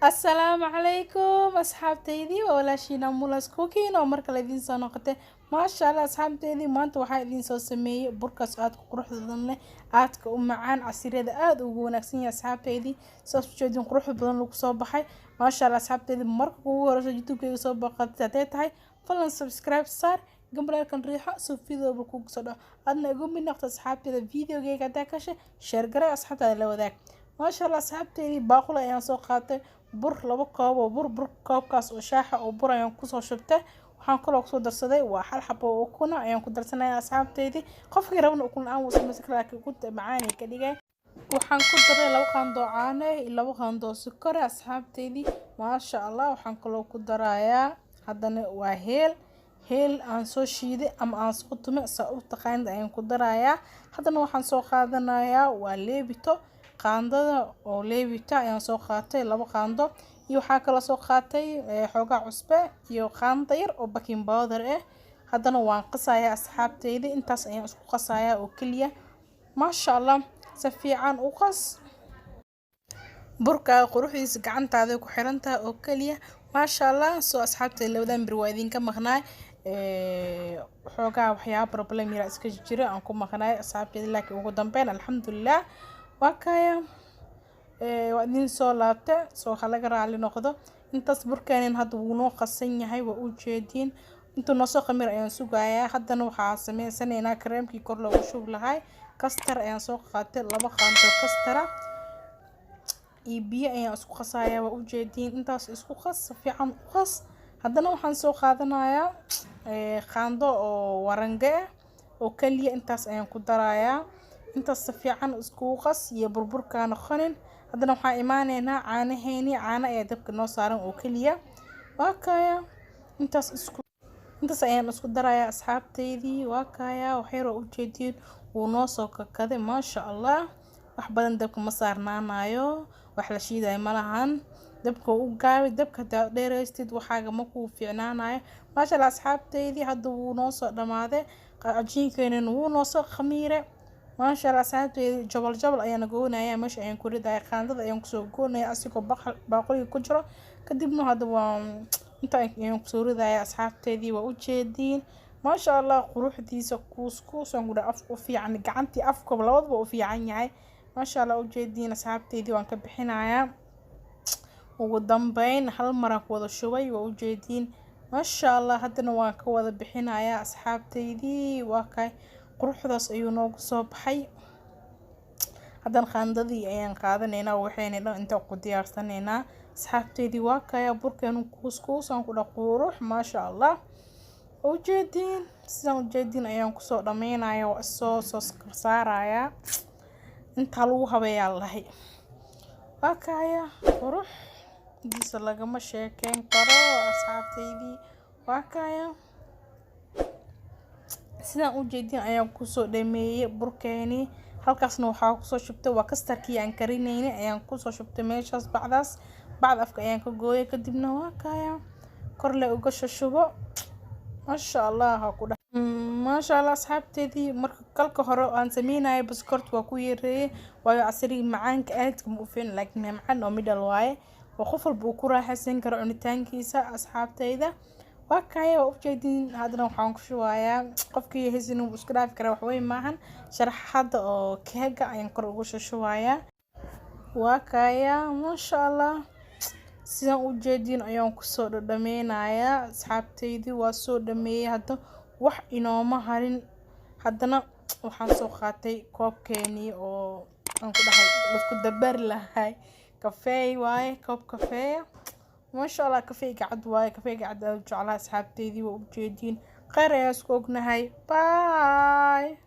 السلام عليكم أصحابتيدي وولاشينا مولاس كوكين ومركا لدين سو نقطة ما شاء الله أصحابتيدي maanta waxaa idin soo sameeyay burkaas aad ku quruxda badan leh aadka u macaan casirada aad ugu wanaagsan yahay asxaabteydii soo jeedin quruxda badan lagu soo baxay ma sha Allah asxaabteydii marka ugu horeyso youtube-kayga soo baqatay haday tahay fadlan subscribe saar gambalkan riixo soo video ku soo dhaw adna ugu mid noqdo asxaabteyda video-gayga hadaa ka share garay asxaabtada la wadaag ما شاء الله أصحابتي باقولة يعني سو قاتي بر لبا كوب وبر كوب كاس oo shaaxa oo bur ayaan ku soo shubtay waxaan kale ku soo darsaday waa hal xabo oo kuna ayaan ku darsanay asxaabteydii qofkii rabana ukun aan wasa masakala laakiin ku macaan ka dhigay waxaan ku daray laba qaando caano iyo laba qaando sokor asxaabteydii ma sha Allah waxaan kale ku darayaa hadana waa heel aan soo shiiday ama aan soo tumay saa u taqaan ayaan ku darayaa hadana waxaan soo qaadanayaa waa leebito qaandada oo leebita ayaan soo qaatay laba qaando iyo waxa kala soo qaatay xoogaa cusbe iyo qaando yar oo baking powder hadana waan qasayaa asxaabteyda intaas ayaan isku qasayaa oo kaliya ma sha Allah si fiican u qas burka quruxdiisa gacantaada ku xirantahay oo kaliya ma sha Allah soo asxaabteyda labadan bir waa idin ka maqnaay xoogaa waxyaabo problem yar iska jira aan ku maqnaay asxaabteyda laakiin ugu dambeyn alxamdulillah وكايا وادين سو لابته سو خلاغ رالي نقدو intaas burkeenin hadda wuu noo qasan yahay waa u jeedin inta noo soo qamir ayaan sugayaa hadana waxa sameeysanayna kareemkii kor loogu shub lahay kastar ayaan soo qaatay laba qaando kastara iyo biyo ayaan isku qasayaa waa u jeedin intaas isku qas fiican u qas hadana waxaan soo qaadanayaa qaando oo warange oo kaliya intaas ayaan ku darayaa inta safiican isku qas iyo burburkaana qanin hadana waxa iimaanayna caanaheeni caana ay dabka noo saaran oo kaliya waakaya intaas ayaan isku darayaa asxaabteydii waakaya waxay u jeedin uu noo soo kakaday ma sha Allah wax badan dabka ma saarnaanayo wax la shiiday malahan dabka u gaabay dabka dheereystid waxaaga ma ku fiicnaanayo ma sha Allah asxaabteydii hadda uu noo soo dhamaaday cajiinkeena uu noo soo khamiire ما شاء الله ساعتي جبل أيانا قونا مش أيان كوريد أي خاندد أيان كسو قونا أسيكو باقولي كجرا كدبنا هذا انت أيان كسوريد أي أصحاب تيدي ووجهدين ما شاء الله قروح دي سكوس ونقول أفكو في عن قعنتي أفكو بلوض وفي عني ما شاء الله وجهدين أصحاب تيدي وانكبحين عيا وقدام هل مرة وضع شوي ووجهدين ما شاء الله هذا نواك وضع بحين عيا أصحاب تيدي واكاي quruxdaas ayuu noogu soo baxay hadan qaandadii ayaan qaadanaynaa waxayna inta ku diyaarsanaynaa asxaabteedii waa kaya burkeenu kuuskuusan ku dhaqurux ma sha Allah ujeedin ayaan ku soo dhameynaya oo soo saaraya inta lagu habeeyaa lahay waa kaya qurux diisa lagama sheekeyn karo asxaabteedii waa kaya sidaan u jeedin ayaan ku soo dhameeyay burkeeni halkaasna waxa ku soo shubtay waa kastarkii aan karinaynay ayaan ku soo shubtay meeshaas bacd afka ayaan ka gooyay kadibna waa kaya kor le uga shubo ma sha Allah ha ku ma sha Allah asxaabteedii marka kalka hore aan sameeyay biskort waa ku yareeyay waayo casri macaanka aadka u fiican laakiin macaan oo midal waaye oo qof walba ku raaxaysan karo cunitaankiisa asxaabteeda وكايا وجدين هذا وحنا كشوايا قفكي هزين ومسكراف كره وحوي معهن شرح هذا أو كهجة ينقر وش شوايا وكايا ما شاء الله سيدا وجدين أيام كسر دمين عيا صحابتي واسو دمي هذا وح إنه ما هرين هذانا وحنا سوقاتي كوب كيني أو أنا كده هاي بس كده برلا هاي كافيه واي كوب كافيه ما شاء الله كافيه قاعد واي كافيه قاعد على أصحابتي وجدين خير يا سكوكنا هاي باي